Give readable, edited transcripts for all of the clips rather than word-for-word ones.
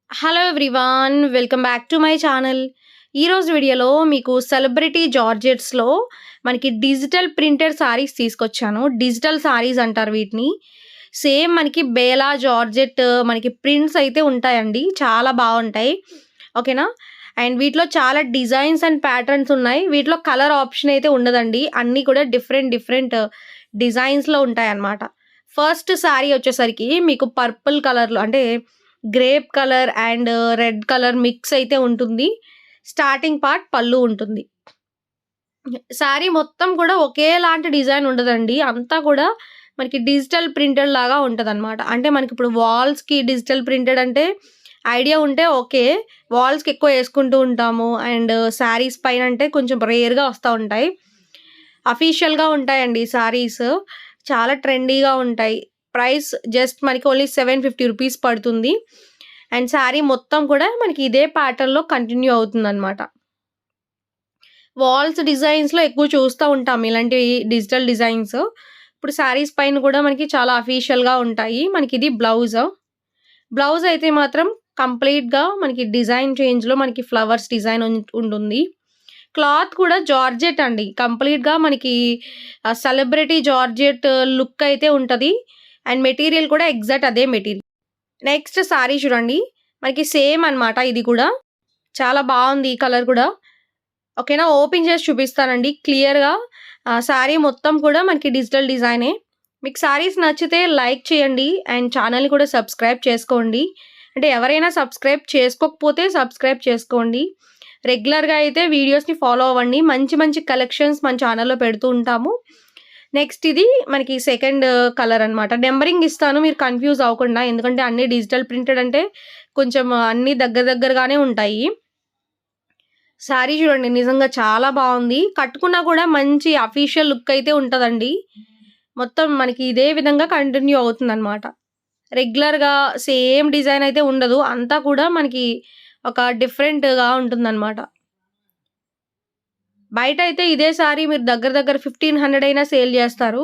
Hello everyone, welcome back to my channel. ఈరోజు వీడియోలో మీకు సెలబ్రిటీ జార్జెట్స్లో మనకి డిజిటల్ ప్రింటెడ్ సారీస్ తీసుకొచ్చాను. డిజిటల్ సారీస్ అంటారు వీటిని. సేమ్ మనకి బేలా జార్జెట్ మనకి ప్రింట్స్ అయితే ఉంటాయండి. చాలా బాగుంటాయి. ఓకేనా. అండ్ వీటిలో చాలా డిజైన్స్ అండ్ ప్యాటర్న్స్ ఉన్నాయి. వీటిలో కలర్ ఆప్షన్ అయితే ఉండదండి. అన్నీ కూడా డిఫరెంట్ డిఫరెంట్ డిజైన్స్లో ఉంటాయి అన్నమాట. ఫస్ట్ సారీ వచ్చేసరికి మీకు పర్పుల్ కలర్లో అంటే grape colour and red colour mix అయితే ఉంటుంది. స్టార్టింగ్ పార్ట్ పళ్ళు ఉంటుంది. శారీ మొత్తం కూడా ఒకేలాంటి డిజైన్ ఉండదండి. అంతా కూడా మనకి డిజిటల్ ప్రింటెడ్ లాగా ఉంటదనమాట. అంటే మనకిప్పుడు వాల్స్‌కి డిజిటల్ ప్రింటెడ్ అంటే ఐడియా ఉంటే ఓకే. వాల్స్‌కి ఎక్కువ యేసుకుంటూ ఉంటాము. అండ్ శారీస్ పైన అంటే కొంచెం రేర్‌గా వస్తా ఉంటాయి. అఫీషియల్‌గా ఉంటాయండి ఈ శారీస్. చాలా ట్రెండీగా ఉంటాయి. ప్రైస్ జస్ట్ మనకి ఓన్లీ ₹750 పడుతుంది. అండ్ శారీ మొత్తం కూడా మనకి ఇదే ప్యాటర్న్‌లో కంటిన్యూ అవుతుందనమాట. వాల్స్ డిజైన్స్‌లో ఎక్కువ చూస్తా ఉంటాం ఇలాంటివి డిజిటల్ డిజైన్స్. ఇప్పుడు శారీస్ పైన కూడా మనకి చాలా అఫీషియల్‌గా ఉంటాయి. మనకిది బ్లౌజ్. బ్లౌజ్ అయితే మాత్రం కంప్లీట్‌గా మనకి డిజైన్ చేంజ్‌లో మనకి ఫ్లవర్స్ డిజైన్ ఉంటుంది. క్లాత్ కూడా జార్జెట్ అండి. కంప్లీట్‌గా మనకి సెలబ్రిటీ జార్జెట్ లుక్ అయితే ఉంటది. అండ్ మెటీరియల్ కూడా ఎగ్జాక్ట్ అదే మెటీరియల్. నెక్స్ట్ సారీ చూడండి. మనకి సేమ్ అన్నమాట ఇది కూడా. చాలా బావుంది ఈ కలర్ కూడా. ఓకేనా. ఓపెన్ చేసి చూపిస్తానండి క్లియర్‌గా. సారీ మొత్తం కూడా మనకి డిజిటల్ డిజైనే. మీకు సారీస్ నచ్చితే లైక్ చేయండి. అండ్ ఛానెల్‌ని కూడా సబ్స్క్రైబ్ చేసుకోండి. అంటే ఎవరైనా సబ్స్క్రైబ్ చేసుకోకపోతే సబ్స్క్రైబ్ చేసుకోండి. రెగ్యులర్‌గా అయితే వీడియోస్‌ని ఫాలో అవ్వండి. మంచి మంచి కలెక్షన్స్ మన ఛానెల్‌లో పెడుతూ ఉంటాము. నెక్స్ట్ ఇది మనకి సెకండ్ కలర్ అన్నమాట. నంబరింగ్ ఇస్తాను మీరు కన్‌ఫ్యూజ్ అవ్వకుండా. ఎందుకంటే అన్నీ డిజిటల్ ప్రింటెడ్ అంటే కొంచెం అన్నీ దగ్గర దగ్గరగానే ఉంటాయి. శారీ చూడండి నిజంగా చాలా బావుంది. కట్టుకున్నా కూడా మంచి అఫీషియల్ లుక్ అయితే ఉంటదండి. మొత్తం మనకి ఇదే విధంగా కంటిన్యూ అవుతుందన్నమాట. రెగ్యులర్‌గా సేమ్ డిజైన్ అయితే ఉండదు. అంతా కూడా మనకి ఒక డిఫరెంట్‌గా ఉంటుందన్నమాట. బయటైతే ఇదే సారీ మీరు దగ్గర దగ్గర 1500 అయినా సేల్ జేస్తారు.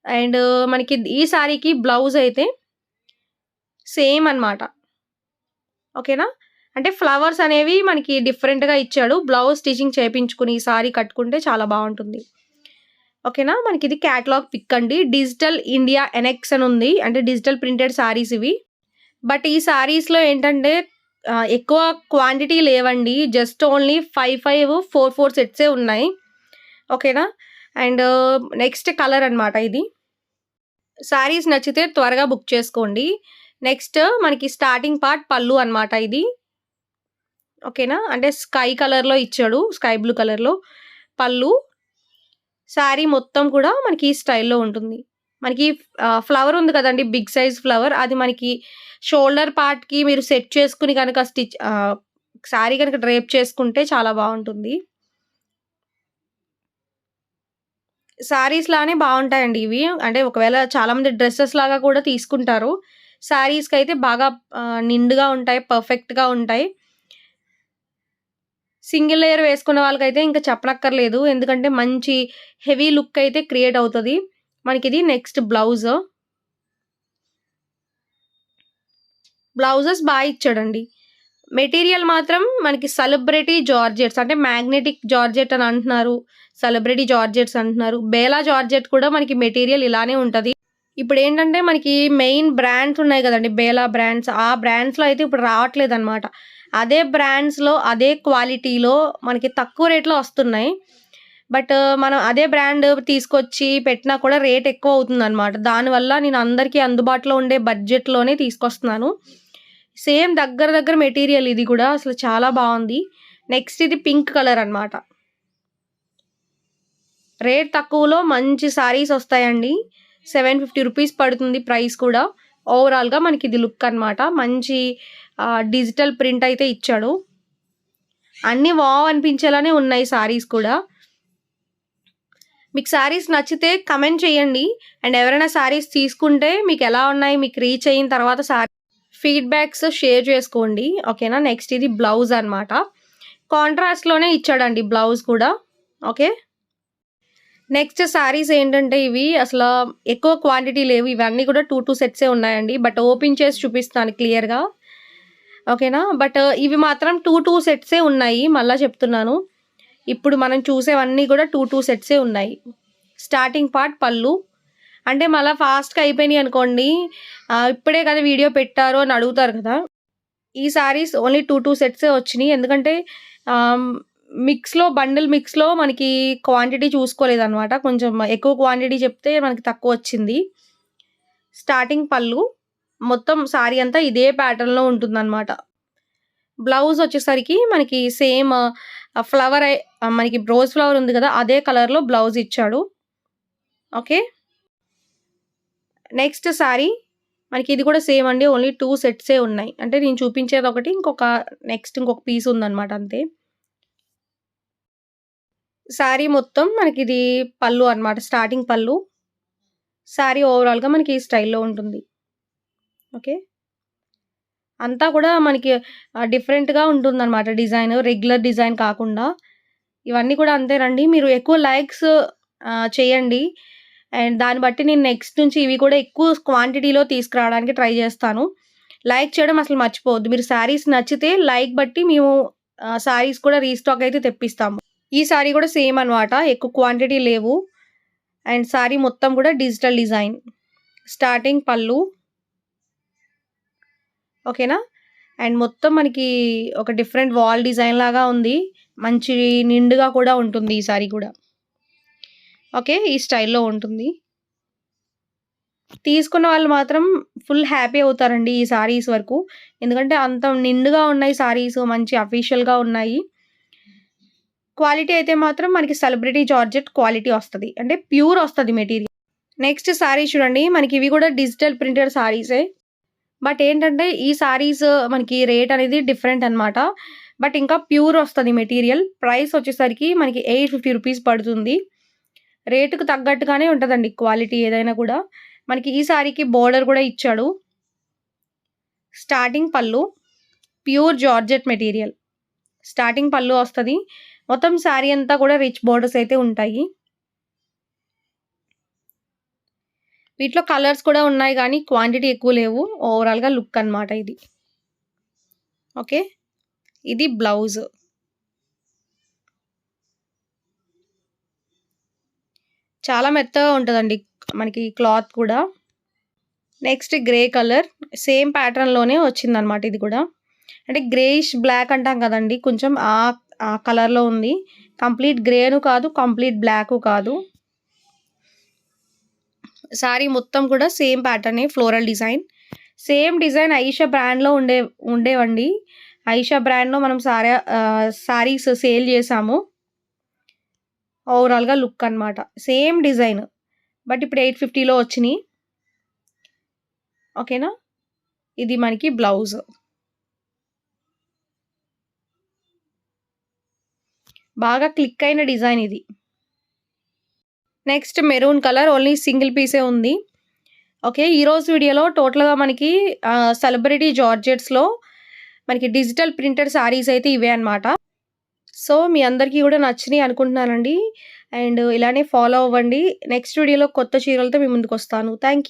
అండ్ మనకి ఈ సారీకి బ్లౌజ్ అయితే సేమ్ అన్నమాట. ఓకేనా. అంటే ఫ్లవర్స్ అనేవి మనకి డిఫరెంట్‌గా ఇచ్చాడు. బ్లౌజ్ స్టిచింగ్ చేపించుకొని ఈ సారీ కట్టుకుంటే చాలా బావుంటుంది. ఓకేనా. మనకిది క్యాటలాగ్ పిక్ అండి. డిజిటల్ ఇండియా ఎనెక్స్ అని ఉంది. అంటే డిజిటల్ ప్రింటెడ్ సారీస్ ఇవి. బట్ ఈ సారీస్‌లో ఏంటంటే ఎక్కువ క్వాంటిటీ లేవండి. జస్ట్ ఓన్లీ 5, 4, 4 సెట్సే ఉన్నాయి. ఓకేనా. అండ్ నెక్స్ట్ కలర్ అన్నమాట ఇది. సారీస్ నచ్చితే త్వరగా బుక్ చేసుకోండి. నెక్స్ట్ మనకి స్టార్టింగ్ పార్ట్ పళ్ళు అన్నమాట ఇది. ఓకేనా. అంటే స్కై కలర్‌లో ఇచ్చాడు. స్కై బ్లూ కలర్‌లో పళ్ళు. శారీ మొత్తం కూడా మనకి ఈ స్టైల్‌లో ఉంటుంది. మనకి ఫ్లవర్ ఉంది కదండీ! బిగ్ సైజ్ ఫ్లవర్ అది మనకి షోల్డర్ పార్ట్‌కి మీరు సెట్ చేసుకొని గనక శారీ గనక డ్రేప్ చేసుకుంటే చాలా బావుంటుంది. శారీస్ లానే బావుంటాయండి ఇవి. అంటే ఒకవేళ చాలామంది డ్రెసెస్ లాగా కూడా తీసుకుంటారు. శారీస్‌కైతే బాగా నిండుగా ఉంటాయి. పర్ఫెక్ట్‌గా ఉంటాయి. సింగిల్ లేయర్ వేసుకున్న వాళ్ళకైతే ఇంక చెప్పనక్కర్లేదు. ఎందుకంటే మంచి హెవీ లుక్ అయితే క్రియేట్ అవుతది. మనకిది నెక్స్ట్ బ్లౌజ్. బ్లౌజెస్ ఇచ్చాడండి. మెటీరియల్ మాత్రం మనకి సెలబ్రిటీ జార్జెట్స్ అంటే మ్యాగ్నెటిక్ జార్జెట్ అని అంటున్నారు. సెలబ్రిటీ జార్జెట్స్ అంటున్నారు. బేలా జార్జెట్ కూడా మనకి మెటీరియల్ ఇలానే ఉంటది. ఇప్పుడేంటంటే మనకి మెయిన్ బ్రాండ్స్ ఉన్నాయి గదండీ! బేలా బ్రాండ్స్. ఆ బ్రాండ్స్‌లో అయితే ఇప్పుడు రావట్లేదనమాట. అదే బ్రాండ్స్‌లో అదే క్వాలిటీలో మనకి తక్కువ రేట్‌లో వస్తున్నాయి. బట్ మనం అదే బ్రాండ్ తీసుకొచ్చి పెట్టినా కూడా రేట్ ఎక్కువ అవుతుందనమాట. దానివల్ల నేను అందరికీ అందుబాటులో ఉండే బడ్జెట్‌లోనే తీసుకొస్తున్నాను. సేమ్ దగ్గర దగ్గర మెటీరియల్ ఇది గూడా అసలు చాలా బావుంది. నెక్స్ట్ ఇది పింక్ కలర్ అన్నమాట. రేట్ తక్కువలో మంచి సారీస్ ఒస్తాయండి. ₹750 పడుతుంది ప్రైస్ కూడా. ఓవరాల్‌గా మనకిది లుక్ అన్నమాట. మంచి డిజిటల్ ప్రింట్ అయితే ఇచ్చాడు. అన్నీ వావ్ అనిపించేలానే ఉన్నాయి సారీస్ కూడా. మీకు సారీస్ నచ్చితే కమెంట్ చేయండి. అండ్ ఎవరైనా సారీస్ తీసుకుంటే మీకెలా ఉన్నాయి, మీకు రీచ్ అయిన తర్వాత ఫీడ్‌బ్యాక్స్ షేర్ చేసుకోండి. ఓకేనా. నెక్స్ట్ ఇది బ్లౌజ్ అన్నమాట. కాంట్రాస్ట్‌లోనే ఇచ్చాడండి బ్లౌజ్ కూడా. ఓకే. నెక్స్ట్ సారీస్ ఏంటంటే ఇవి అసలా ఎక్కువ క్వాంటిటీ లేవు. ఇవన్నీ కూడా 2 సెట్సే ఉన్నాయండి. బట్ ఓపెన్ చేసి చూపిస్తాను క్లియర్‌గా. ఓకేనా. బట్ ఇవి మాత్రం 2 సెట్సే ఉన్నాయి. మళ్ళా చెప్తున్నాను. ఇప్పుడు మనం చూసేవన్నీ కూడా 2 సెట్సే ఉన్నాయి. స్టార్టింగ్ పార్ట్ పళ్ళు. అంటే మళ్ళా ఫాస్ట్‌గా అయిపోయినాయి అనుకోండి. ఇప్పుడే కదా వీడియో పెట్టారు అని అడుగుతారు కదా! ఈ శారీస్ ఓన్లీ 2 సెట్సే వచ్చినియి. ఎందుకంటే ఆహ్, బండిల్ మిక్స్‌లో మనకి క్వాంటిటీ చూసుకోలేదనమాట. కొంచెం ఎక్కువ క్వాంటిటీ చెప్తే మనకి తక్కువొచ్చింది. స్టార్టింగ్ పళ్ళు. మొత్తం శారీ అంతా ఇదే ప్యాటర్న్‌లో ఉంటుందనమాట. బ్లౌజ్ వచ్చేసరికి మనకి సేమ్ మనకి రోజ్ ఫ్లవర్ ఉంది కదా! అదే కలర్‌లో బ్లౌజ్ ఇచ్చాడు. ఓకే. నెక్స్ట్ శారీ మనకి ఇది కూడా సేమ్ అండి. ఓన్లీ 2 సెట్సే ఉన్నాయి. అంటే నేను చూపించేదొకటి ఇంకొక పీస్ ఉందనమాట అంతే. శారీ మొత్తం మనకిది పళ్ళు అనమాట. స్టార్టింగ్ పళ్ళు. శారీ ఓవరాల్‌గా మనకి ఈ స్టైల్‌లో ఉంటుంది. ఓకే. అంతా కూడా మనకి డిఫరెంట్‌గా ఉంటుందనమాట డిజైన్. రెగ్యులర్ డిజైన్ కాకుండా. ఇవన్నీ కూడా అంతేనండి. మీరు ఎక్కువ లైక్స్ చేయండి. అండ్ దాన్ని బట్టి నేను నెక్స్ట్ నుంచి ఇవి కూడా ఎక్కువ క్వాంటిటీలో తీసుకురావడానికి ట్రై చేస్తాను. లైక్ చేయడం అసలు మర్చిపోవద్దు. మీరు శారీస్ నచ్చితే లైక్ బట్టి మేము శారీస్ కూడా రీస్టాక్ అయితే తెప్పిస్తాము. ఈ శారీ కూడా సేమ్ అనమాట. ఎక్కువ క్వాంటిటీ లేవు. అండ్ శారీ మొత్తం కూడా డిజిటల్ డిజైన్. స్టార్టింగ్ పళ్ళు. ఓకేనా. అండ్ మొత్తం మనకి ఒక డిఫరెంట్ వాల్ డిజైన్ లాగా ఉంది. మంచి నిండుగా కూడా ఉంటుంది ఈ శారీ కూడా. ఓకే. ఈ స్టైల్‌లో ఉంటుంది. తీసుకున్న వాళ్ళు మాత్రం ఫుల్ హ్యాపీ అవుతారండి ఈ శారీస్ వరకు. ఎందుకంటే అంత నిండుగా ఉన్నాయి శారీస్. మంచి అఫీషియల్‌గా ఉన్నాయి. క్వాలిటీ అయితే మాత్రం మనకి సెలబ్రిటీ జార్జెట్ క్వాలిటీ వస్తది. అంటే ప్యూర్ వస్తది మెటీరియల్. నెక్స్ట్ శారీ చూడండి. మనకి ఇవి కూడా డిజిటల్ ప్రింటెడ్ శారీసే. బట్ ఏంటంటే ఈ శారీస్ మనకి రేట్ అనేది డిఫరెంట్ అనమాట. బట్ ఇంకా ప్యూర్ వస్తది మెటీరియల్. ప్రైస్ వచ్చేసరికి మనకి రూ. 850 పడుతుంది. రేటుకు తగ్గట్టుగానే ఉంటదండి క్వాలిటీ ఏదైనా కూడా. మనకి ఈ శారీకి బోర్డర్ కూడా ఇచ్చాడు. స్టార్టింగ్ పళ్ళు. Pure georgette material. స్టార్టింగ్ పళ్ళు వస్తది. మొత్తం శారీ అంతా కూడా రిచ్ బోర్డర్స్ అయితే ఉంటాయి. వీటిలో కలర్స్ కూడా ఉన్నాయి గానీ క్వాంటిటీ ఎక్కువ లేవు. ఓవరాల్‌గా లుక్ అన్నమాట ఇది. ఓకే. ఇది బ్లౌజ్. చాలా మెత్తగా ఉంటదండి మనకి క్లాత్ కూడా. Next grey colour. సేమ్ ప్యాటర్న్‌లోనే వచ్చిందనమాట ఇది కూడా. అంటే గ్రేయిష్ బ్లాక్ అంటాం కదండీ! కొంచెం ఆ కలర్‌లో ఉంది. కంప్లీట్ గ్రేను కాదు, కంప్లీట్ బ్లాకు కాదు. శారీ మొత్తం కూడా సేమ్ ప్యాటర్నే floral design. Same design Ayesha బ్రాండ్‌లో ఉండేవండి. ఆయిషా బ్రాండ్‌లో మనం శారీస్ సేల్ చేసాము. ఓవరాల్‌గా లుక్ అన్నమాట. Same design. బట్ ఇప్పుడు 850లో వచ్చినియి. ఓకేనా. ఇది మనకి బ్లౌజ్. బాగా క్లిక్ అయిన డిజైన్ ఇది. Next maroon colour only single పీసే ఉంది. ఓకే. ఈరోజు వీడియోలో టోటల్‌గా మనకి సెలబ్రిటీ జార్జెట్స్‌లో మనకి డిజిటల్ ప్రింటెడ్ శారీస్ అయితే ఇవే అన్నమాట. సో, మీ అందరికీ కూడా నచ్చినియి అనుకుంటున్నానండి. అండ్ ఇలానే ఫాలో అవ్వండి. నెక్స్ట్ వీడియోలో కొత్త చీరలతో మీ ముందుకొస్తాను. Thank you.